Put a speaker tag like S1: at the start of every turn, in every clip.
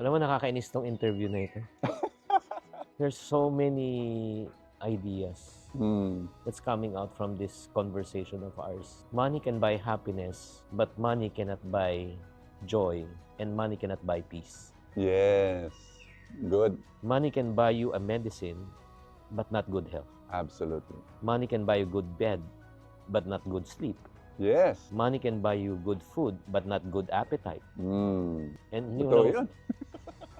S1: Alam mo, nakakainis tong interview na ito. There's so many ideas that's coming out from this conversation of ours. Money can buy happiness, but money cannot buy joy, and money cannot buy peace.
S2: Yes. Good.
S1: Money can buy you a medicine, but not good health.
S2: Absolutely.
S1: Money can buy you good bed, but not good sleep.
S2: Yes.
S1: Money can buy you good food, but not good appetite.
S2: Mm.
S1: And
S2: Totoo yun.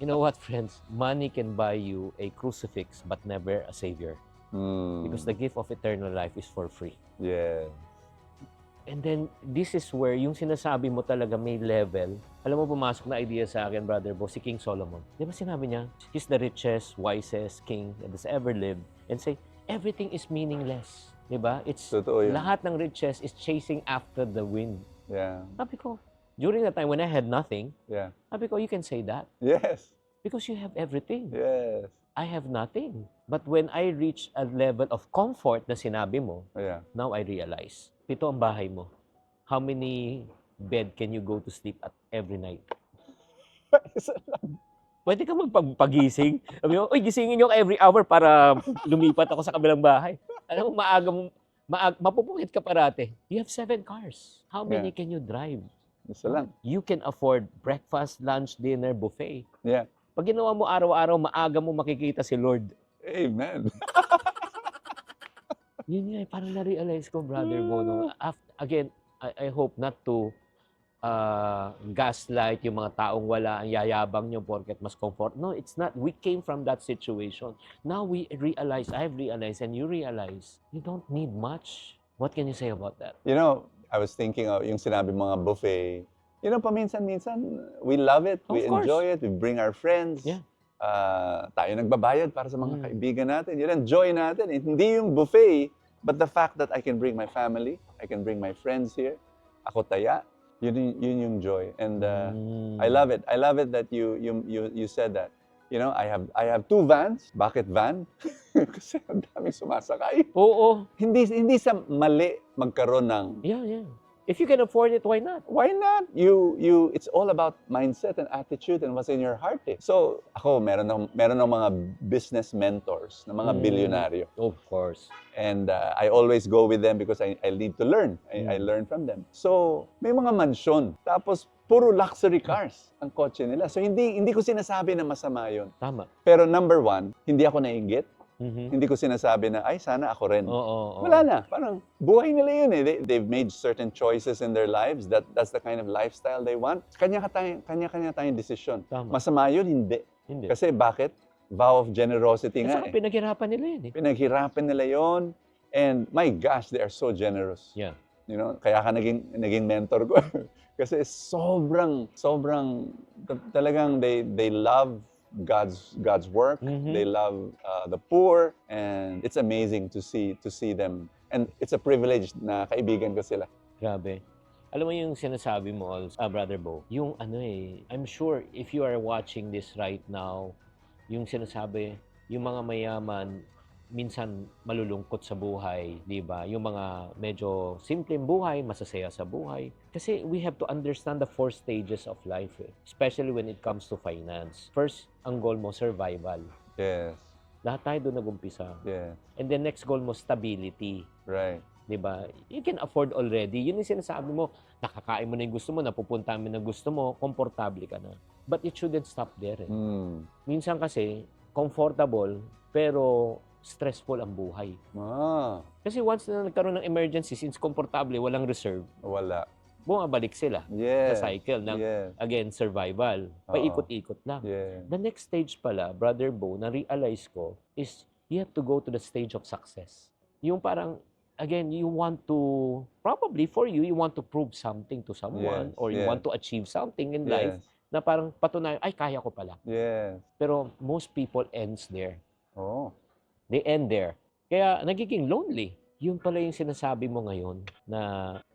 S1: you know what, friends? Money can buy you a crucifix, but never a savior. Because the gift of eternal life is for free.
S2: Yeah.
S1: And then, this is where yung sinasabi mo talaga may level. Alam mo, pumasok na idea sa akin, Brother Bo, si King Solomon. Di ba sinabi niya, he's the richest, wisest king that has ever lived. And say, everything is meaningless. Di ba? It's,
S2: Totoo yun.
S1: lahat ng riches is chasing after the wind.
S2: Yeah.
S1: Sabi ko, during the time when I had nothing,
S2: Yeah.
S1: sabi ko, you can say that.
S2: Yes.
S1: Because you have everything.
S2: Yes.
S1: I have nothing. But when I reach a level of comfort na sinabi mo,
S2: Yeah.
S1: now I realize, ito ang bahay mo. How many bed can you go to sleep at every night?
S2: Isa lang.
S1: Pwede ka magpagising. Sabi mo, uy, gisingin niyo ako every hour para lumipat ako sa kabilang bahay. Alam mo, mapupungit ka parate. You have 7 cars. How many can you drive?
S2: Isa lang.
S1: You can afford breakfast, lunch, dinner, buffet.
S2: Yeah.
S1: Pag ginawa mo araw-araw, maaga mo makikita si Lord.
S2: Amen.
S1: Yun nga, parang na-realize ko, Brother Bono. Again, I hope not to gaslight yung mga taong wala ang yayabang nyo porket mas comfort. No, it's not. We came from that situation. Now we realize, I have realized, and you realize, you don't need much. What can you say about that?
S2: You know, I was thinking of yung sinabi mga buffet. You know, paminsan-minsan, we love it.
S1: Of
S2: We
S1: course.
S2: enjoy it. We bring our friends.
S1: Yeah.
S2: Tayo nagbabayad para sa mga kaibigan natin. Yun, enjoy natin. Hindi yung buffet, but the fact that I can bring my family, I can bring my friends here. Ako taya. Yun yung joy. And I love it. I love it that you said that. You know, I have 2 vans. Bakit van? Kasi ang daming sumasakay.
S1: Oo.
S2: Hindi sa mali magkaroon ng
S1: Yeah. If you can afford it, why not?
S2: why not? It's all about mindset and attitude and what's in your heart. Eh. So, ako meron ng mga business mentors, na mga bilyonaryo.
S1: Of course.
S2: And I always go with them because I need to learn. I learn from them. So, may mga mansyon. Tapos puro luxury cars ang kotse nila. So hindi ko sinasabi na masama 'yon.
S1: Tama.
S2: Pero number 1, hindi ako naiinggit.
S1: Mhm.
S2: Hindi ko sinasabi na, ay, sana ako rin.
S1: Oo.
S2: Wala na. Parang buhay nila yun eh. They've made certain choices in their lives. That's the kind of lifestyle they want. Kanya-kanya tayong desisyon.
S1: Tama.
S2: Masama yun? Hindi.
S1: Hindi.
S2: Kasi bakit? Vow of generosity
S1: At
S2: nga
S1: saka
S2: eh.
S1: pinaghirapan nila yun eh.
S2: Pinaghirapan nila yon. And my gosh, they are so generous.
S1: Yeah.
S2: You know, kaya ka naging mentor ko. Kasi sobrang talagang they love God's work. They love the poor, and it's amazing to see them. And it's a privilege na kaibigan ko sila.
S1: Grabe. Alam mo yung sinasabi mo, Brother Bo, yung I'm sure if you are watching this right now, yung sinasabi, yung mga mayaman, minsan malulungkot sa buhay, di ba? Yung mga medyo simpleng buhay, masasaya sa buhay. Kasi we have to understand the 4 stages of life, eh. Especially when it comes to finance. First, ang goal mo, survival.
S2: Yes.
S1: Lahat tayo doon nag-umpisa.
S2: Yes.
S1: And then next goal mo, stability.
S2: Right.
S1: Di ba? You can afford already. Yun yung sinasabi mo, nakakain mo na yung gusto mo, napupunta mo na gusto mo, komportable ka na. But it shouldn't stop there. Eh. Minsan kasi, comfortable, pero stressful ang buhay. Kasi once na nagkaroon ng emergency, since komportable, walang reserve,
S2: Wala.
S1: bumabalik sila
S2: Yes.
S1: sa cycle ng,
S2: Yes.
S1: again, survival. Paikot-ikot lang.
S2: Yes.
S1: The next stage pala, Brother Bo, na-realize ko, is you have to go to the stage of success. Yung parang, again, you want to, probably for you, you want to prove something to someone,
S2: Yes,
S1: or you
S2: yes.
S1: want to achieve something in life, na parang patunayan, ay, kaya ko pala.
S2: Yes.
S1: Pero most people ends there.
S2: Oh.
S1: They end there. Kaya nagiging lonely. Yun pala yung sinasabi mo ngayon na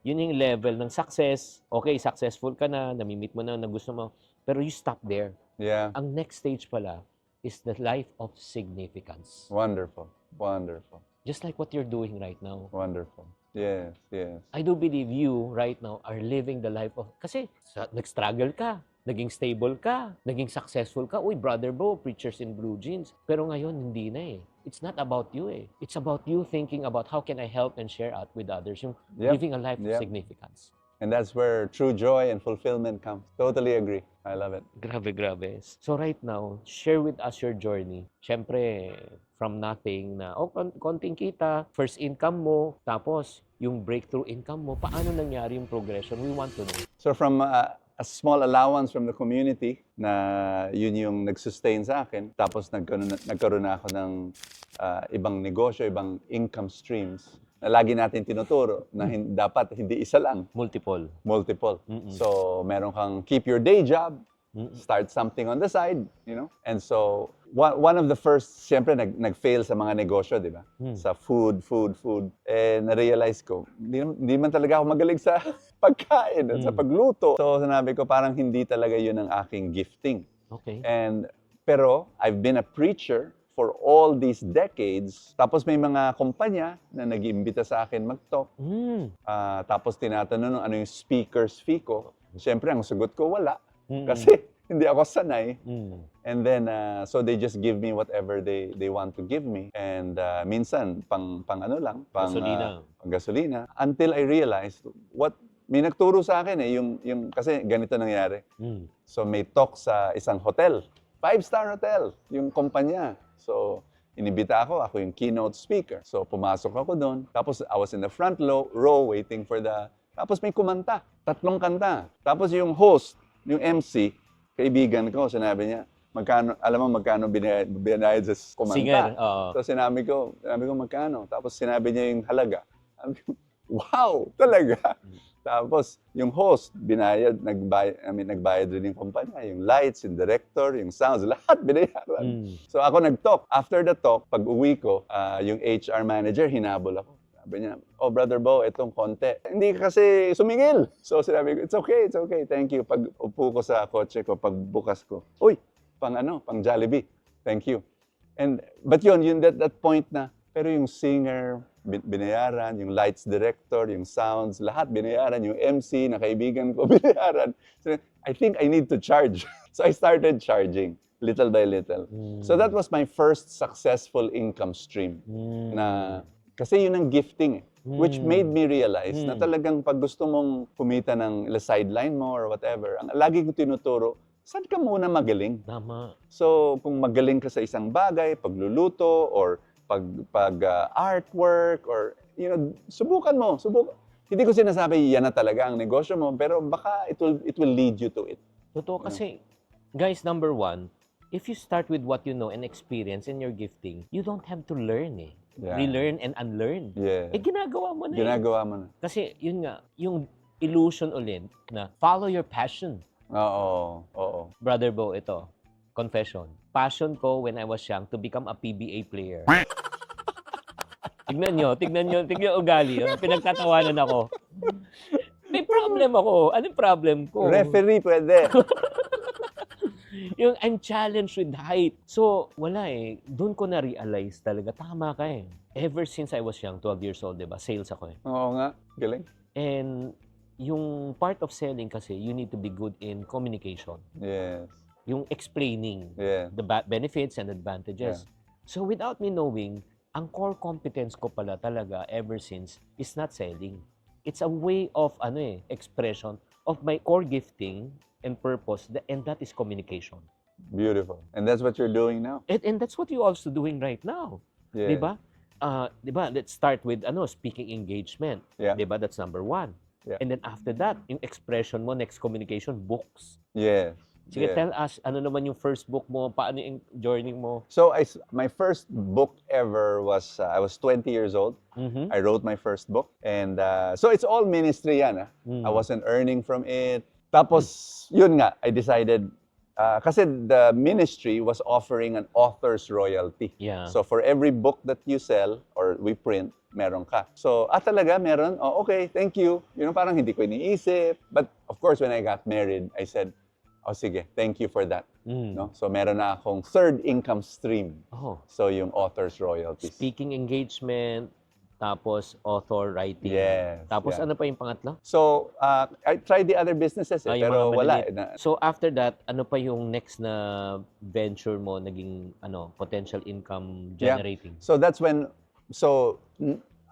S1: yun yung level ng success. Okay, successful ka na, namimit mo na gusto mo, pero you stop there.
S2: Yeah.
S1: Ang next stage pala is the life of significance.
S2: Wonderful. Wonderful.
S1: Just like what you're doing right now.
S2: Wonderful. Yes. Yes.
S1: I do believe you right now are living the life of... Kasi nag-struggle ka. naging stable ka, naging successful ka. Uy, Brother Bo, preachers in blue jeans. Pero ngayon, hindi na eh. It's not about you eh. It's about you thinking about how can I help and share out with others. Yung
S2: Yep.
S1: living a life of
S2: Yep.
S1: significance.
S2: And that's where true joy and fulfillment comes. Totally agree. I love it.
S1: Grabe, grabe. So right now, share with us your journey. Siyempre, from nothing na, konting kita, first income mo, tapos yung breakthrough income mo, paano nangyari yung progression? We want to know.
S2: So from a small allowance from the community na yun yung nag-sustain sa akin, tapos nagkaroon na ako ng ibang negosyo, ibang income streams na lagi natin tinuturo na dapat hindi isa lang,
S1: Multiple.
S2: multiple.
S1: Mm-mm.
S2: So meron kang keep your day job, start something on the side, you know? And so one of the first, siyempre nag-fail sa mga negosyo, di ba? Sa food. Eh, na-realize ko, hindi man talaga ako magaling sa pagkain at sa pagluto. So sinabi ko, parang hindi talaga yun ang aking gifting.
S1: Okay.
S2: Pero I've been a preacher for all these decades. Tapos may mga kumpanya na nag-iimbita sa akin mag-talk. Tapos tinatanong ano yung speaker's fee ko. Siyempre, ang sagot ko, wala. Kasi hindi ako sanay. And then, so they just give me whatever they want to give me. And minsan, pang ano lang, pang gasolina. Until I realized, may nagturo sa akin kasi ganito nangyari. So may talk sa isang hotel. 5-star hotel, yung kumpanya. So, inibita ako yung keynote speaker. So, pumasok ako doon. Tapos, I was in the front row waiting for Tapos may kumanta. 3 kanta. Tapos yung host, yung MC, kaibigan ko, sinabi niya, alam mo magkano binayad sa kumanta?
S1: Singer,
S2: So, sinabi ko, magkano? Tapos, sinabi niya yung halaga. Sabi ko, wow, talaga. Tapos, yung host, nagbayad rin yung kumpanya. Yung lights, yung director, yung sounds, lahat binayaran. So ako nag-talk. After the talk, pag uwi ko, yung HR manager, hinabol ako. Sabi niya, oh, Brother Bo, itong konti. Hindi ka kasi sumingil. So sinabi ko, it's okay, thank you. Pag upo ko sa kotse ko, pag bukas ko, uy, pang Jollibee, thank you. But yun, that point na, pero yung singer, binayaran, yung lights director, yung sounds, lahat binayaran, yung MC na kaibigan ko, binayaran. So, I think I need to charge. So I started charging, little by little. So that was my first successful income stream. Kasi yun ang gifting which made me realize na talagang pag gusto mong kumita ng sideline mo or whatever, ang lagi ko tinuturo, saan ka muna magaling?
S1: Tama.
S2: So kung magaling ka sa isang bagay, pagluluto, or pag artwork, or subukan mo. Hindi ko sinasabi yan na talaga ang negosyo mo, pero baka it will lead you to it.
S1: Totoo kasi, guys, number one, if you start with what you know and experience in your gifting, you don't have to learn eh.
S2: Yeah.
S1: Relearn and unlearn.
S2: Yeah.
S1: Ginagawa mo na
S2: Ginagawa mo na.
S1: Kasi yun nga, yung illusion ulit na follow your passion.
S2: Oo.
S1: Brother Bo, ito, confession. Passion ko when I was young to become a PBA player. Tignan nyo ugali. Pinagtatawanan ako. May problem ako. Anong problem ko?
S2: Referee pwede.
S1: Yung I'm challenged with height. So, wala eh. Doon ko na-realize talaga, tama ka eh. Ever since I was young, 12 years old, diba? Sales ako eh.
S2: Oo nga, galing.
S1: And yung part of selling kasi, you need to be good in communication.
S2: Yes.
S1: Yung explaining
S2: Yeah.
S1: the benefits and advantages.
S2: Yeah.
S1: So, without me knowing, ang core competence ko pala talaga ever since is not selling. It's a way of expression of my core gifting and purpose, and that is communication.
S2: Beautiful. And that's what you're doing now.
S1: And that's what you're also doing right now.
S2: Yeah.
S1: Diba? Diba? Let's start with speaking engagement.
S2: Yeah.
S1: Diba? That's number 1.
S2: Yeah.
S1: And then after that, yung expression mo, next communication, books.
S2: Yes.
S1: Sige,
S2: Yeah.
S1: tell us, ano naman yung first book mo? Paano yung journey mo?
S2: So my first book ever was, I was 20 years old.
S1: Mm-hmm.
S2: I wrote my first book. And so it's all ministry yan. I wasn't earning from it. Tapos, yun nga, I decided, kasi the ministry was offering an author's royalty.
S1: Yeah.
S2: So for every book that you sell or we print, meron ka. So, talaga, meron? Oh, okay, thank you. Parang hindi ko iniisip. But of course, when I got married, I said, oh, sige, thank you for that. No? So, meron na akong third income stream.
S1: Oh.
S2: So, yung author's royalties.
S1: Speaking engagement, tapos author, writing.
S2: Yes.
S1: Tapos
S2: yeah.
S1: ano pa yung pangatlo?
S2: So, I tried the other businesses,
S1: Ah, yung
S2: pero
S1: mga
S2: wala.
S1: maliliit. So after that, ano pa yung next na venture mo naging potential income
S2: Yeah.
S1: generating?
S2: So that's when,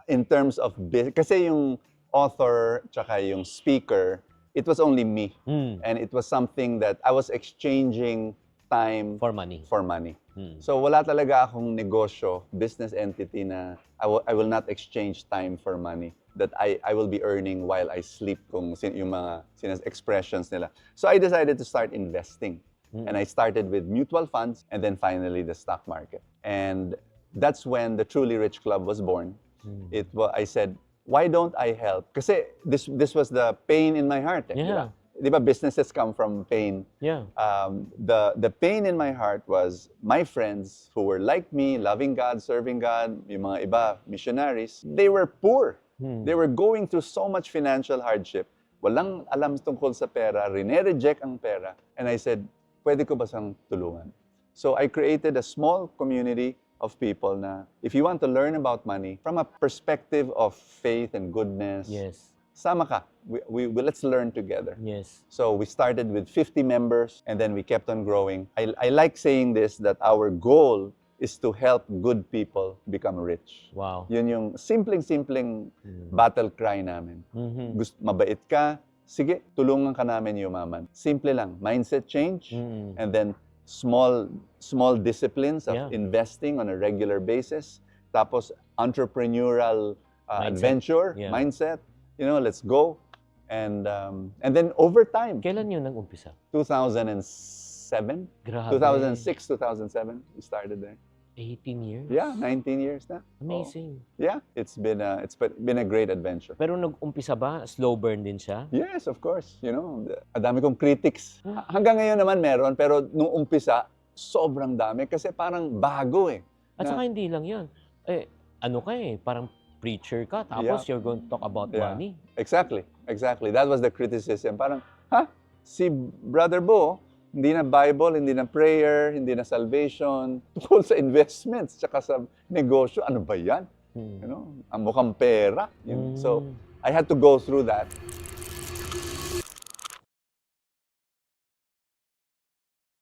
S2: in terms of business, kasi yung author tsaka yung speaker, it was only me.
S1: Hmm.
S2: And it was something that I was exchanging time
S1: For money.
S2: for money.
S1: Hmm.
S2: So wala talaga akong negosyo, business entity na I will not exchange time for money that I will be earning while I sleep kung yung mga expressions nila. So I decided to start investing.
S1: Hmm.
S2: And I started with mutual funds and then finally the stock market. And that's when the Truly Rich Club was born.
S1: Hmm.
S2: I said, why don't I help? Kasi this was the pain in my heart. Eh,
S1: Yeah.
S2: Di ba businesses come from pain?
S1: Yeah.
S2: The pain in my heart was my friends who were like me, loving God, serving God, yung mga iba, missionaries, they were poor.
S1: Hmm.
S2: They were going through so much financial hardship. Walang alam tungkol sa pera, rene-reject ang pera. And I said, pwede ko ba siyang tulungan? So I created a small community of people na if you want to learn about money from a perspective of faith and goodness,
S1: Yes.
S2: sama ka. Let's learn together.
S1: Yes.
S2: So we started with 50 members and then we kept on growing. I like saying this, that our goal is to help good people become rich.
S1: Wow.
S2: Yun yung simpleng battle cry namin.
S1: Mhm.
S2: Mabait ka, sige, tulungan ka namin yumaman. Simple lang, mindset change,
S1: Mhm.
S2: and then small disciplines of
S1: Yeah.
S2: investing on a regular basis. Tapos entrepreneurial
S1: Mindset.
S2: adventure,
S1: Yeah.
S2: mindset. Let's go. And then over time,
S1: Kailan yun nag-umpisa?
S2: 2007,
S1: Grabe.
S2: 2006, 2007, we started there.
S1: 18 years?
S2: Yeah, 19 years na.
S1: Amazing.
S2: Yeah, it's been a great adventure.
S1: Pero nag-umpisa ba, slow burn din siya?
S2: Yes, of course. Dami kong critics. Hanggang ngayon naman meron, pero nung umpisa, sobrang dami kasi parang bago eh.
S1: At
S2: Na-
S1: saka hindi lang yan. Parang preacher ka, tapos you're going to talk about
S2: Yeah.
S1: money.
S2: Exactly. That was the criticism. Parang, si Brother Bo, hindi na Bible, hindi na prayer, hindi na salvation, tungkol sa investments, tsaka sa negosyo, ano ba yan?
S1: Hmm.
S2: Ang mukhang pera. So, I had to go through that.